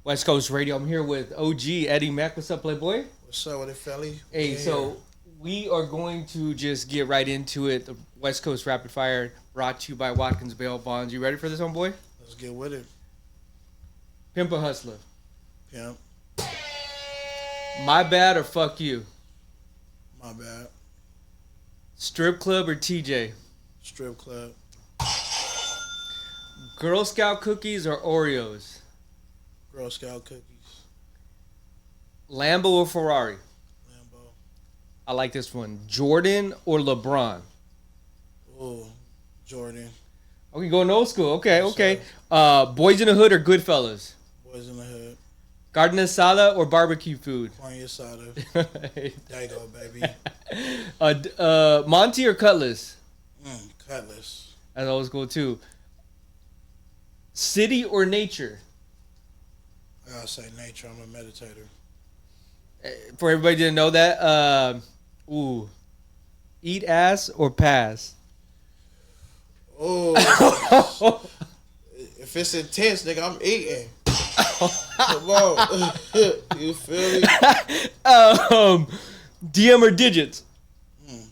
Westcoast Radio. I'm here with OG Eddie Mack. What's up, Playboy? What's up with it, Felly? Hey, so we are going to just get right into it. The West Coast Rapid Fire brought to you by Watkins Bail Bonds. You ready for this, homeboy? Let's get with it. Pimp a hustler. Pimp. My bad or fuck you? My bad. Strip club or TJ? Strip club. Girl Scout cookies or Oreos? Girl Scout cookies. Lambo or Ferrari? Lambo. I like this one. Jordan or LeBron? Oh, Jordan. Okay, going old school. Okay, Yes, okay. Boys in the Hood or Goodfellas? Boys in the Hood. Carne asada or barbecue food? Carne asada. There you go, baby. Monty or Cutlass? Cutlass. That's old school too. City or nature? I gotta say nature. I'm a meditator. For everybody to know that. Eat ass or pass? Oh. If it's intense, nigga, I'm eating. Come on. You feel me? DM or digits? I'm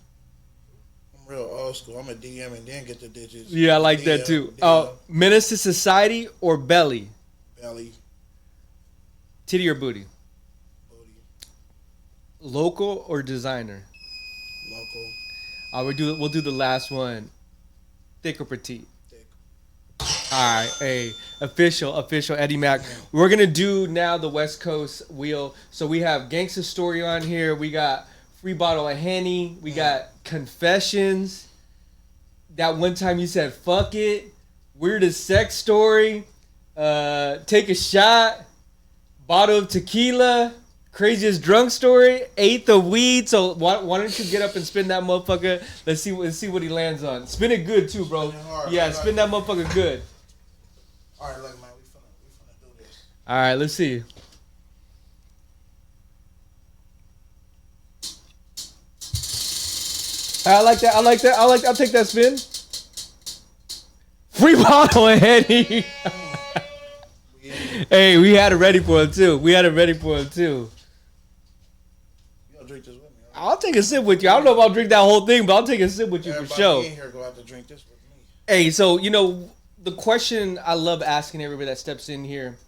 real old school. I'm a DM and then get the digits. Yeah, I like that too. Menace to society or belly? Belly. Titty or booty? Booty. Local or designer? Local. We'll do the last one. Thick or petite? Thick. All right, hey, official Eddie Mack. We're gonna do now the West Coast wheel. So we have Gangsta Story on here. We got Free Bottle of Henny. We got Confessions. That one time you said fuck it. Weirdest sex story. Take a shot. Bottle of tequila. Craziest drunk story. Eighth of weed. So why don't you get up and spin that motherfucker? Let's see what he lands on. Spin it good too, bro. Yeah, spin that motherfucker good. All right, look, man, we finna do this. All right, let's see. I like that. I'll take that spin. Free bottle of Henny. Hey, we had it ready for him too. You gonna drink this with me? Right? I'll take a sip with you. I don't know if I'll drink that whole thing, but I'll take a sip with you Everybody for sure. in here go out to drink this with me. Hey, so the question I love asking everybody that steps in here,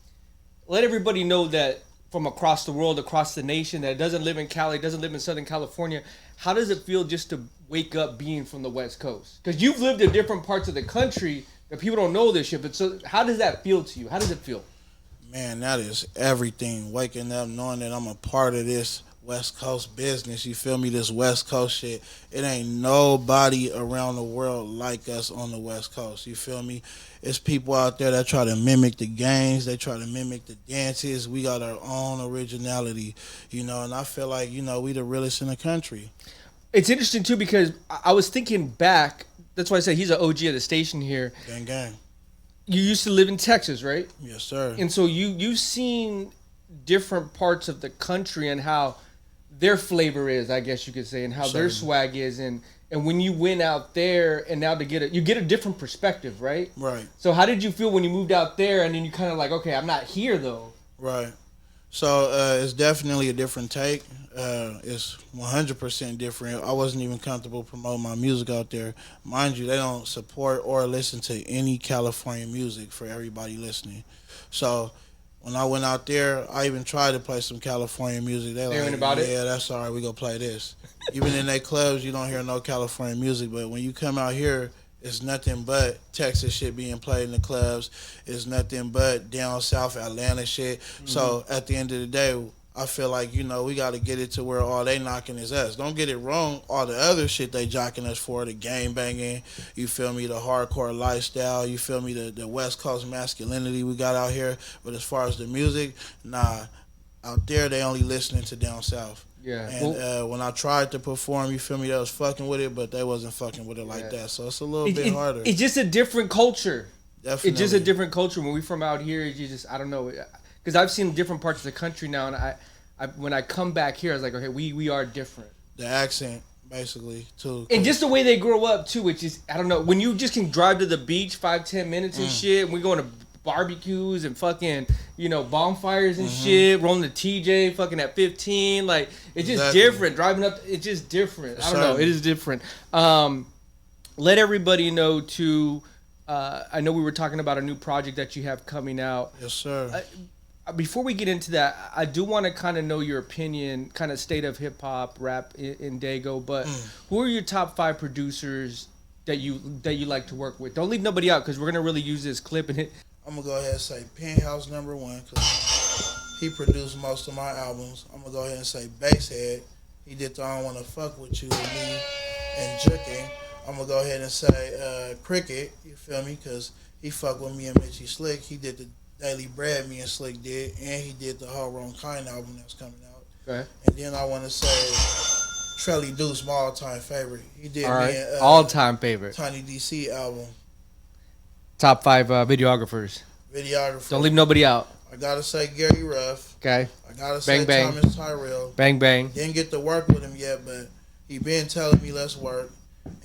let everybody know that from across the world, across the nation, that doesn't live in Cali, doesn't live in Southern California, how does it feel just to wake up being from the West Coast? Because you've lived in different parts of the country that people don't know this shit. But so, how does that feel to you? How does it feel? Man, that is everything. Waking up knowing that I'm a part of this West Coast business. You feel me? This West Coast shit. It ain't nobody around the world like us on the West Coast. You feel me? It's people out there that try to mimic the games. They try to mimic the dances. We got our own originality, and I feel like, we the realest in the country. It's interesting, too, because I was thinking back. That's why I said he's an OG of the station here. Gang, gang. You used to live in Texas, right? Yes, sir. And so you've seen different parts of the country and how their flavor is, I guess you could say, and how their swag is, and when you went out there and now you get a different perspective, right? Right. So how did you feel when you moved out there and then you kind of like, okay, I'm not here though? Right. So it's definitely a different take. It's 100% different. I wasn't even comfortable promoting my music out there. Mind you, they don't support or listen to any California music for everybody listening. So when I went out there, I even tried to play some California music. They like, about it? Yeah, that's all right. We gonna play this. Even in their clubs, you don't hear no California music. But when you come out here, it's nothing but Texas shit being played in the clubs. It's nothing but down south Atlanta shit. Mm-hmm. So at the end of the day, I feel like, we got to get it to where all they knocking is us. Don't get it wrong. All the other shit they jocking us for, the gang banging, you feel me, the hardcore lifestyle, you feel me, the West Coast masculinity we got out here. But as far as the music, nah, out there they only listening to down south. Yeah. And when I tried to perform, you feel me, they was fucking with it, but they wasn't fucking with it like that. So it's a little bit harder. It's just a different culture. Definitely. It's just a different culture. When we from out here, you just, I don't know. Because I've seen different parts of the country now, and I when I come back here, I was like, okay, we are different. The accent, basically, too. And just the way they grow up, too, which is, I don't know, when you just can drive to the beach 5-10 minutes and shit, and we going to barbecues and fucking, bonfires and shit, rolling the TJ fucking at 15. Like, it's just different. Driving up, it's just different. I don't know. It is different. Let everybody know, too. I know we were talking about a new project that you have coming out. Yes, sir. Before we get into that, I do want to kind of know your opinion, kind of state of hip hop, rap in Dago. But who are your top 5 producers that you like to work with? Don't leave nobody out, because we're gonna really use this clip and it. I'm gonna go ahead and say Penthouse #1 because he produced most of my albums. I'm gonna go ahead and say Basshead. He did the I Don't Wanna Fuck With You with me and Jukin. I'm gonna go ahead and say Cricket. You feel me? Because he fucked with me and Mitchy Slick. He did the Daily Bread me and Slick did, and he did the whole Wrongkind album that's coming out. Okay. And then I want to say Trelly Deuce, my all-time favorite. He did me and all-time favorite Tiny DC album. Top 5 videographers. Don't leave nobody out. I gotta say Gary Ruff. Okay. I gotta say bang. Thomas Tyrell. Bang bang. Didn't get to work with him yet, but he been telling me let's work.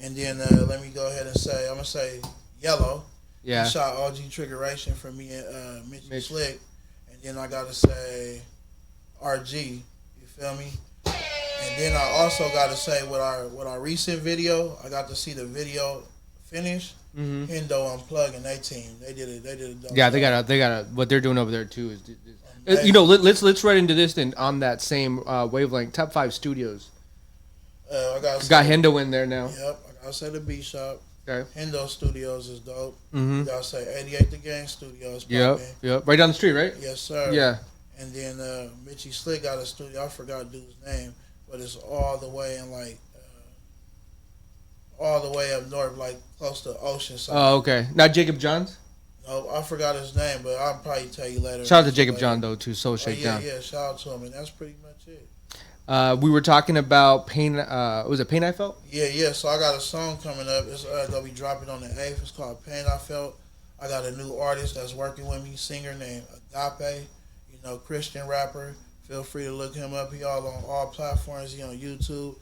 And then let me go ahead and say I'm gonna say Yellow. Yeah. He shot OG Triggeration for me and Mitchy Slick. And then I gotta say RG. You feel me? And then I also gotta say with our recent video, I got to see the video finish. Hendo Unplugged and they team. They did it. Yeah, they got a what they're doing over there too is let's right into this then on that same wavelength. Top 5 studios. Got Hendo in there now. Yep, I gotta say the B Shop. Okay. Hendo Studios is dope. You gotta say 88 The Gang Studios. Yep. Right down the street, right? Yes, sir. Yeah. And then Mitchy Slick got a studio. I forgot dude's name, but it's all the way in all the way up north, like close to Oceanside. Oh, okay. Not Jacob Johns? No, I forgot his name, but I'll probably tell you later. Shout out to Jacob John though, too. Soul Shakedown. Yeah, shout out to him, and that's pretty much it. We were talking about Pain. Was it Pain I Felt? Yeah. So I got a song coming up. It's gonna be dropping on the 8th. It's called Pain I Felt. I got a new artist that's working with me, singer named Agape. Christian rapper. Feel free to look him up. He all on all platforms. He on YouTube.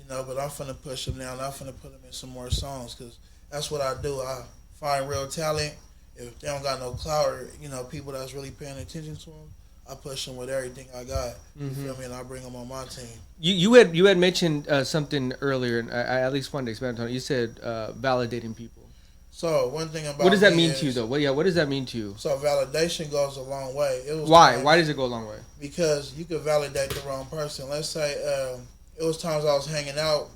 But I'm finna push him now, and I'm finna put him in some more songs because that's what I do. I find real talent. If they don't got no clout or people that's really paying attention to them, I push them with everything I got. You feel me? And I bring them on my team. You had mentioned something earlier, and I at least wanted to expand on it. You said validating people. So one thing about what does that mean to you though? What does that mean to you? So validation goes a long way. Why? Why does it go a long way? Because you could validate the wrong person. Let's say it was times I was hanging out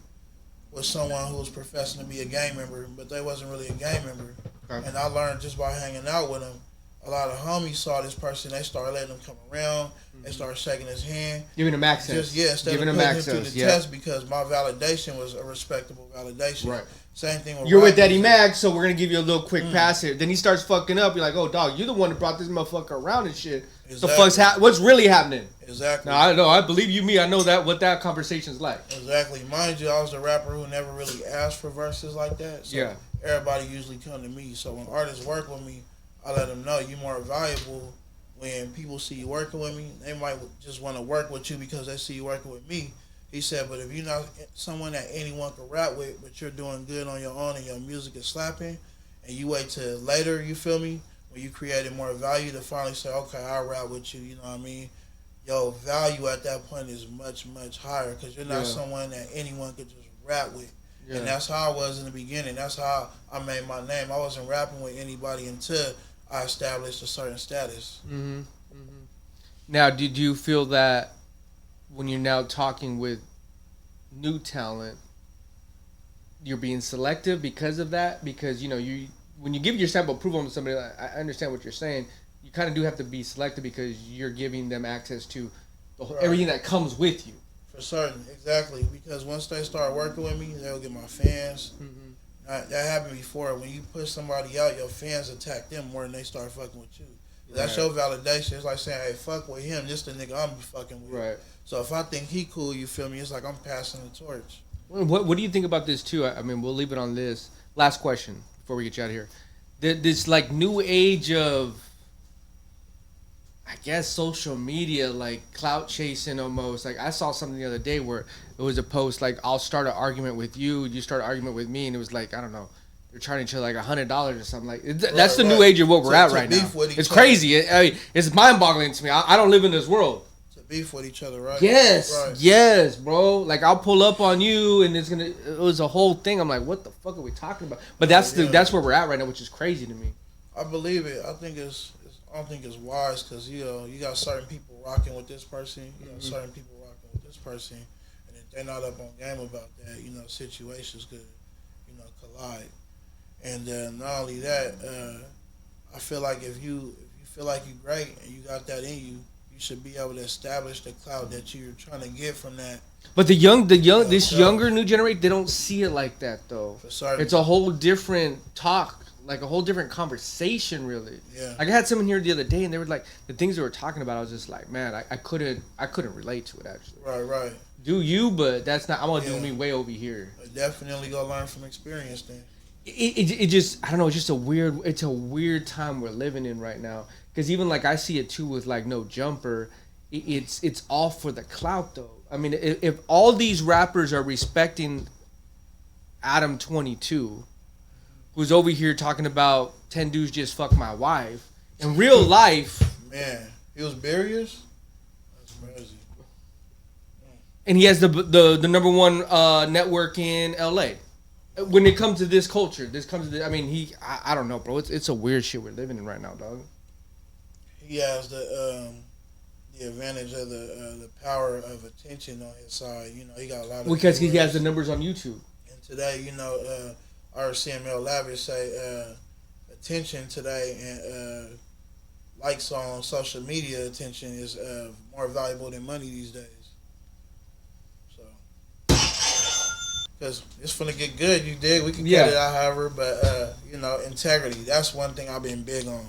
with someone who was professing to be a gang member, but they wasn't really a gang member. Okay. And I learned just by hanging out with them. A lot of homies saw this person. They started letting him come around. They started shaking his hand, giving him access. Instead of putting him through the test, because my validation was a respectable validation. Right. Same thing with you're with MMack, so we're gonna give you a little quick pass here. Then he starts fucking up. You're like, oh dog, you're the one that brought this motherfucker around and shit. Exactly. What's really happening? Exactly. Now, I know. I believe you me. I know what that conversation's like. Exactly. Mind you, I was the rapper who never really asked for verses like that. So everybody usually come to me. So when artists work with me, I let them know you're more valuable. When people see you working with me, they might just want to work with you because they see you working with me. He said, but if you're not someone that anyone can rap with, but you're doing good on your own and your music is slapping, and you wait till later, you feel me, when you created more value to finally say, okay, I'll rap with you, you know what I mean? Your value at that point is much, much higher because you're not someone that anyone could just rap with. Yeah. And that's how I was in the beginning. That's how I made my name. I wasn't rapping with anybody until I established a certain status. Mm-hmm. Mm-hmm. Now, did you feel that when you're now talking with new talent, you're being selective because of that? Because when you give your sample approval to somebody, I understand what you're saying. You kind of do have to be selective because you're giving them access to everything that comes with you. For certain, exactly. Because once they start working with me, they'll get my fans. Mm-hmm. That happened before. When you push somebody out, your fans attack them more than they start fucking with you. That's your validation. It's like saying, hey, fuck with him. This the nigga I'm fucking with. Right. So if I think he cool, you feel me? It's like I'm passing the torch. What do you think about this, too? I mean, we'll leave it on this. Last question before we get you out of here. This, like, new age of, I guess, social media, like, clout chasing almost. Like, I saw something the other day where it was a post, like, I'll start an argument with you, you start an argument with me, and it was like, I don't know, they're charging each other like $100 or something. Like that's the new age of what we're at right now. It's other. crazy. I mean, it's mind-boggling to me. I don't live in this world. To beef with each other, right? Yes, bro. Like I'll pull up on you, and it was a whole thing. I'm like, what the fuck are we talking about? But that's where we're at right now, which is crazy to me. I believe it. I don't think it's wise because you got certain people rocking with this person, you got certain people rocking with this person, and if they're not up on game about that, situations could collide. And not only that, I feel like if you feel like you're great and you got that in you, you should be able to establish the clout that you're trying to get from that. But the younger new generation, they don't see it like that though. It's a whole different talk, like a whole different conversation, really. Yeah. Like I had someone here the other day, and they were like, the things they were talking about. I was just like, man, I couldn't relate to it actually. Right. Do you? But that's not. I'm gonna do me way over here. Definitely go learn from experience then. It just, I don't know, it's a weird time we're living in right now, because even like I see it too with like No Jumper, it's all for the clout though. I mean, if all these rappers are respecting Adam 22, who's over here talking about 10 dudes just fuck my wife, in real life, man, he was Barriers. That's crazy. And he has the number one network in LA. When it comes to this culture, I mean, I don't know, bro. It's a weird shit we're living in right now, dog. He has the advantage of the power of attention on his side. He got a lot of because he has the numbers on YouTube. And today, RCML Lavish say attention today and likes on social media attention is more valuable than money these days. Because it's finna get good, you dig? We can get it out, however, but, integrity. That's one thing I've been big on.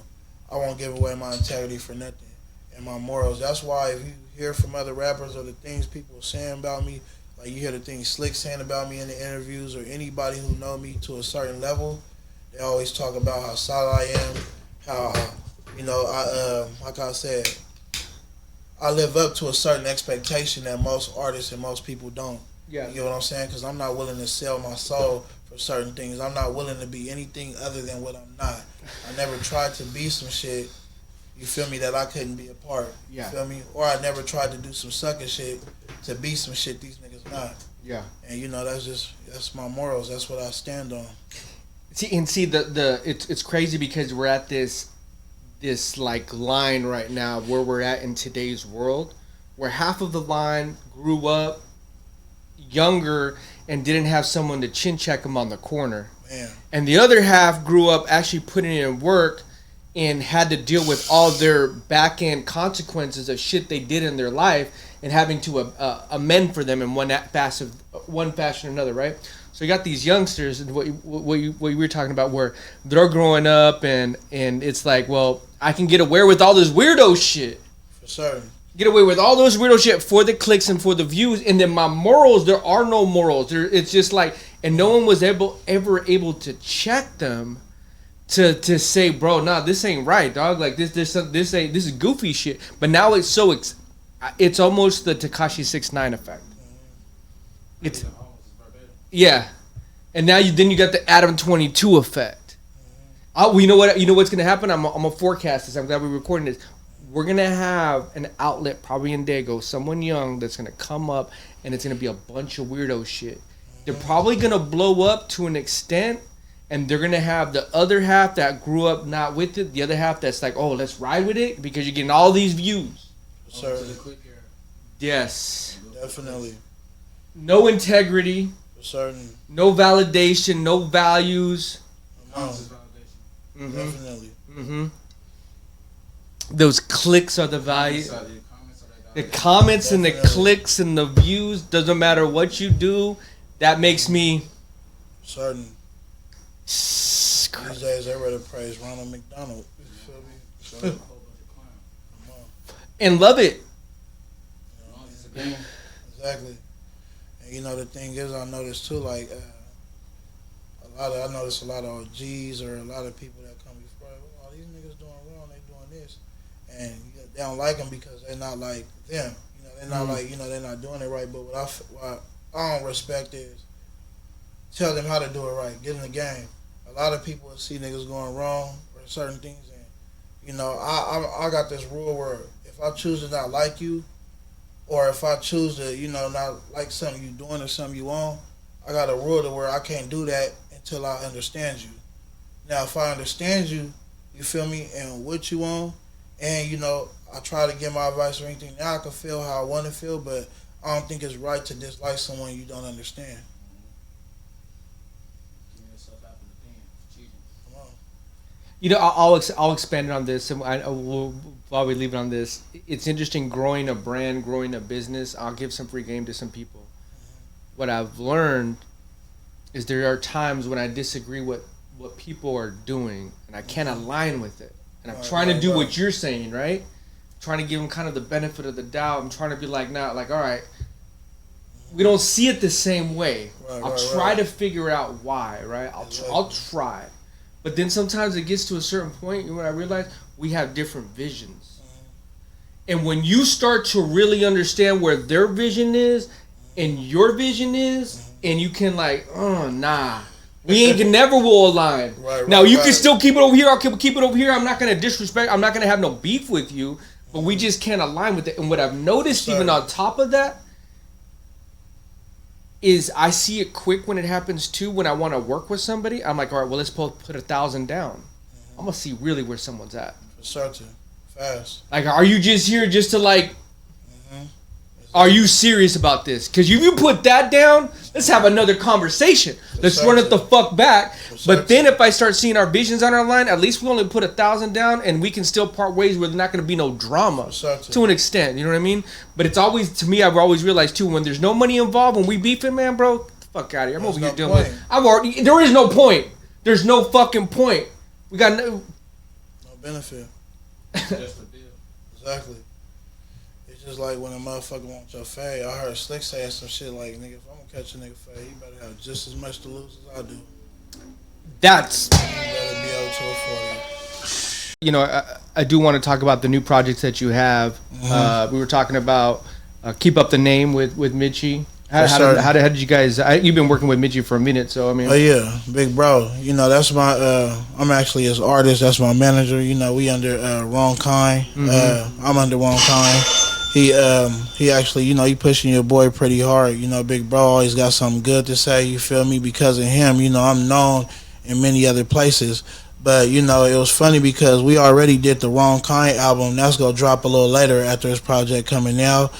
I won't give away my integrity for nothing and my morals. That's why if you hear from other rappers or the things people are saying about me, like you hear the things Slick saying about me in the interviews or anybody who know me to a certain level, they always talk about how solid I am, how, like I said, I live up to a certain expectation that most artists and most people don't. Yeah. You know what I'm saying? Because I'm not willing to sell my soul for certain things. I'm not willing to be anything other than what I'm not. I never tried to be some shit, you feel me, that I couldn't be a part. You feel me? Or I never tried to do some sucker shit to be some shit these niggas not. Yeah. And that's my morals. That's what I stand on. See, it's crazy because we're at this like line right now where we're at in today's world, where half of the line grew up younger and didn't have someone to chin check them on the corner. Man. And the other half grew up actually putting in work and had to deal with all their back end consequences of shit they did in their life and having to amend for them in one fashion or another, right? So you got these youngsters, and what you were talking about, where they're growing up and it's like, well, I can get away with all this weirdo shit. For certain. Get away with all those weirdo shit for the clicks and for the views, and then my morals, there are no morals. It's just like, and no one was ever able to check them to say, bro, nah, this ain't right, dog. Like this is goofy shit. But now it's so it's almost the Tekashi 6ix9ine effect. It's and now you got the Adam 22 effect. You know what's gonna happen? I'm gonna forecast this. I'm glad we're recording this. We're going to have an outlet, probably in Dago, someone young that's going to come up, and it's going to be a bunch of weirdo shit. They're probably going to blow up to an extent, and they're going to have the other half that grew up not with it, the other half that's like, oh, let's ride with it, because you're getting all these views. Certainly. Yes. Definitely. No integrity. Certain. No validation, no values. No. Mm-hmm. Definitely. Mm-hmm. Those clicks are the value. The comments and the clicks and the views, doesn't matter what you do, that makes me certain. These days I rather praise Ronald McDonald. You feel me? And love it. Exactly. And the thing is, I noticed too, like I noticed a lot of OGs or a lot of people that come before, oh, these niggas doing wrong, they doing this. And they don't like them because they're not like them. They're not like, they're not doing it right. But what I don't respect is tell them how to do it right. Get in the game. a lot of people see niggas going wrong or certain things, and you know, I got this rule where if I choose to not like you, or if I choose to, you know, not like something you doing or something you on, I got a rule to where I can't do that until I understand you. Now, if I understand you, you feel me, and what you on, and you know, I try to give my advice or anything. Now I can feel how I want to feel, but I don't think it's right to dislike someone you don't understand. You know, I'll expand on this, and while we leave it on this, it's interesting growing a brand, growing a business. I'll give some free game to some people. What I've learned is there are times when I disagree with what people are doing, and I can't align with it. And I'm trying to do what you're saying, right? Trying to give them kind of the benefit of the doubt. I'm trying to be like, nah, like, all right, we don't see it the same way. I'll try to figure out why, right? I'll try. But then sometimes it gets to a certain point when I realize we have different visions. And when you start to really understand where their vision is and your vision is, and you can like, oh, nah, we ain't never will align. Now, you can still keep it over here. I'll keep it over here. I'm not going to disrespect. I'm not going to have no beef with you. But we just can't align with it. And what I've noticed even on top of that is I see it quick when it happens too. When I want to work with somebody, I'm like, all right, well, let's put 1,000 down. I'm gonna see really where someone's at. For certain, fast. Like, are you just here just to like? Are you serious about this? Because if you put that down, let's have another conversation. Let's run it the fuck back. But then if I start seeing our visions on our line, at least we only put 1,000 down, and we can still part ways where there's not going to be no drama to an extent. You know what I mean? But it's always, to me, I've always realized too, when there's no money involved, when we beefing, man, bro, get the fuck out of here. I'm over here dealing with. There is no point. There's no fucking point. We got no benefit. Just a deal. Exactly. Just like when a motherfucker wants your fade. I heard Slick say some shit like, nigga, if I'm gonna catch a nigga fade, you better have just as much to lose as I do. That's... You better be able to afford it. You know, I do want to talk about the new projects that you have. We were talking about Keep Up the Name with Mitchy. How did you guys... you've been working with Mitchy for a minute, so I mean... Oh, yeah. Big bro. You know, that's my... I'm actually his artist. That's my manager. You know, we under Wrongkind. I'm under Wrongkind. He actually, you know, he pushing your boy pretty hard. You know, big bro always got something good to say, you feel me? Because of him, you know, I'm known in many other places. But, you know, it was funny because we already did the Wrongkind album. That's going to drop a little later after this project coming out.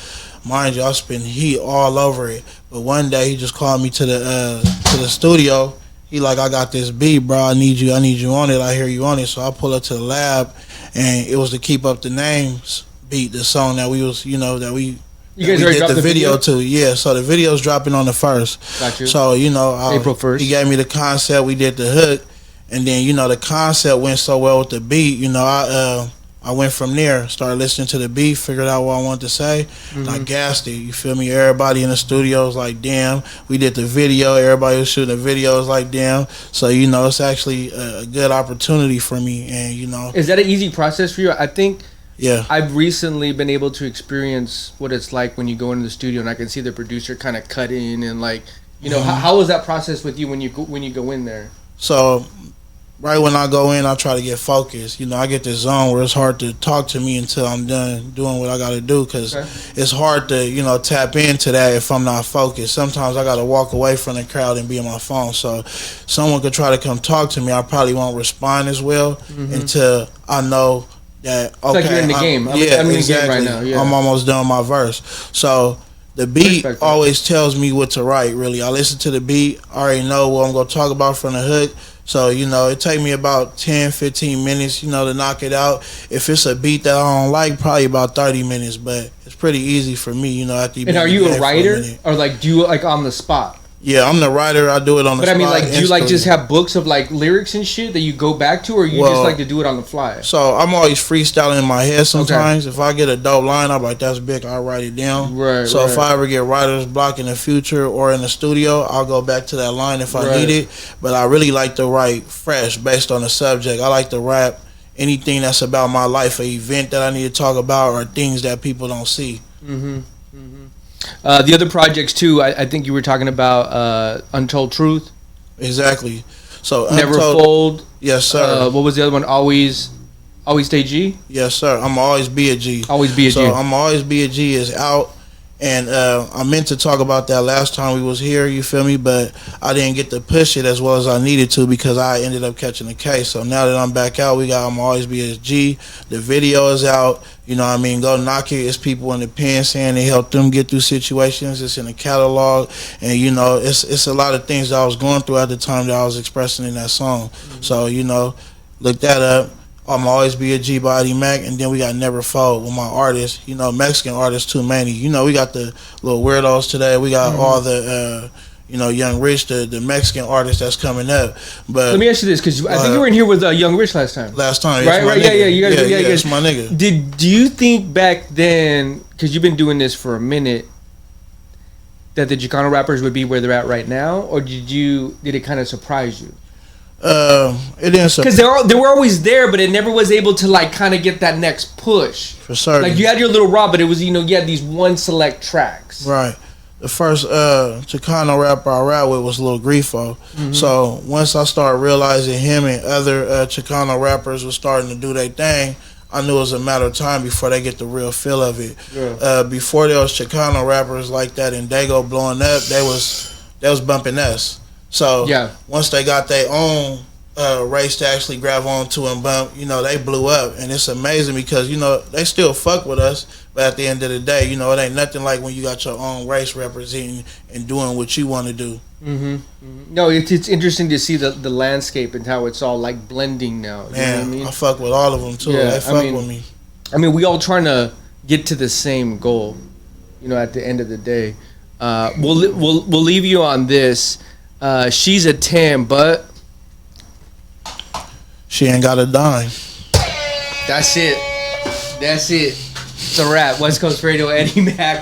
Mind you, I spent heat all over it. But one day he just called me to the studio. He like, I got this beat, bro. I need you on it. I hear you on it. So I pull up to the lab, and it was to Keep Up the Names beat, the song that we was, you know, that we did the video to. Yeah, so the video's dropping on the 1st. Got you. So, you know, April 1st. He gave me the concept, we did the hook, and then, you know, the concept went so well with the beat, you know, I went from there, started listening to the beat, figured out what I wanted to say, and I gassed it, you feel me? Everybody in the studio was like, damn. We did the video, everybody was shooting the video, was like, damn. So, you know, it's actually a good opportunity for me, and, you know. Is that an easy process for you? I think... Yeah, I've recently been able to experience what it's like when you go into the studio and I can see the producer kind of cut in and like, you know, how was that process with you when you go in there? So, right when I go in, I try to get focused. You know, I get this zone where it's hard to talk to me until I'm done doing what I got to do because it's hard to, you know, tap into that if I'm not focused. Sometimes I got to walk away from the crowd and be on my phone. So, someone could try to come talk to me. I probably won't respond as well until I know that, okay, it's like you're in the game. I'm in the game right now. Yeah. I'm almost done my verse. So the beat always tells me what to write, really. I listen to the beat. I already know what I'm going to talk about from the hook. So, you know, it take me about 10, 15 minutes, you know, to knock it out. If it's a beat that I don't like, probably about 30 minutes. But it's pretty easy for me, you know. After and are you a writer? Or, like, do you, like, on the spot? Yeah, I'm the writer. I do it on the spot. But I mean, like, do you like just have books of like lyrics and shit that you go back to, or you just like to do it on the fly? So I'm always freestyling in my head sometimes. If I get a dope line, I'm like, that's big, I'll write it down. So if I ever get writer's block in the future or in the studio, I'll go back to that line if I need it. But I really like to write fresh based on the subject. I like to rap anything that's about my life, an event that I need to talk about, or things that people don't see. The other projects too, I think you were talking about Untold Truth. Exactly. So Never Fold. Yes, sir. What was the other one? Always Stay G. Yes, sir. I'm always be a G. Always be a G. So I'm always be a G is out. And I meant to talk about that last time we was here, you feel me? But I didn't get to push it as well as I needed to because I ended up catching a case. So now that I'm back out, I'm always be a G. The video is out. You know what I mean? Go knock it. It's people in the pen saying they help them get through situations. It's in the catalog. And, you know, it's a lot of things that I was going through at the time that I was expressing in that song. Mm-hmm. So, you know, look that up. I'm always be a G by MMack, and then we got Never Fold with my artists, you know, Mexican artists too many. You know, we got the little weirdos today. We got all the, you know, Young Rich, the Mexican artists that's coming up. But let me ask you this, because I think you were in here with Young Rich last time. Right, yeah, you guys, yeah, it's my nigga. Do you think back then, because you've been doing this for a minute, that the Chicano rappers would be where they're at right now, or did it kind of surprise you? It didn't, because they were always there, but it never was able to like kind of get that next push. For certain, like you had your little raw, but it was, you know, you had these one select tracks. Right. The first Chicano rapper I rap with was Lil Grifo. Mm-hmm. So once I started realizing him and other Chicano rappers were starting to do their thing, I knew it was a matter of time before they get the real feel of it. Yeah. Before there was Chicano rappers like that and Dago blowing up, they was bumping us. So yeah, once they got their own race to actually grab onto and bump, you know, they blew up. And it's amazing because, you know, they still fuck with us, but at the end of the day, you know, it ain't nothing like when you got your own race representing and doing what you want to do. Mm-hmm. Mm-hmm. No, it's interesting to see the landscape and how it's all like blending now. You know what I mean? I fuck with all of them too. Yeah, they fuck with me. I mean, we all trying to get to the same goal, you know, at the end of the day. We'll leave you on this. She's a 10, but she ain't got a dime. That's it. It's a wrap. West Coast Radio, MMack.